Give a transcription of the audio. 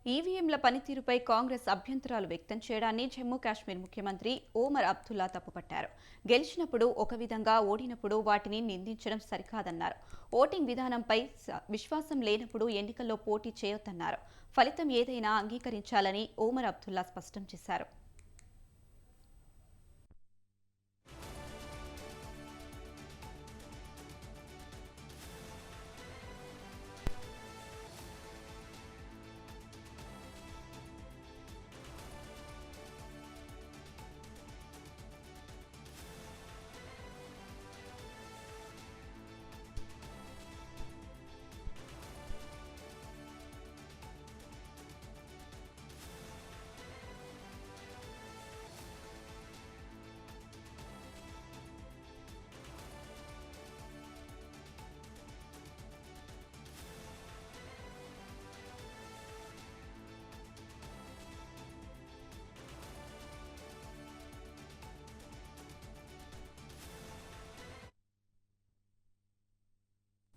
ఈవీఎంల పనితీరుపై కాంగ్రెస్ అభ్యంతరాలు వ్యక్తం చేయడాన్ని జమ్మూ కాశ్మీర్ ముఖ్యమంత్రి ఒమర్ అబ్దుల్లా తప్పుపట్టారు. గెలిచినప్పుడు ఒక విధంగా, ఓడినప్పుడు వాటిని నిందించడం సరికాదన్నారు. ఓటింగ్ విధానంపై విశ్వాసం లేనప్పుడు ఎన్నికల్లో పోటీ చేయొద్దన్నారు. ఫలితం ఏదైనా అంగీకరించాలని ఒమర్ అబ్దుల్లా స్పష్టం చేశారు.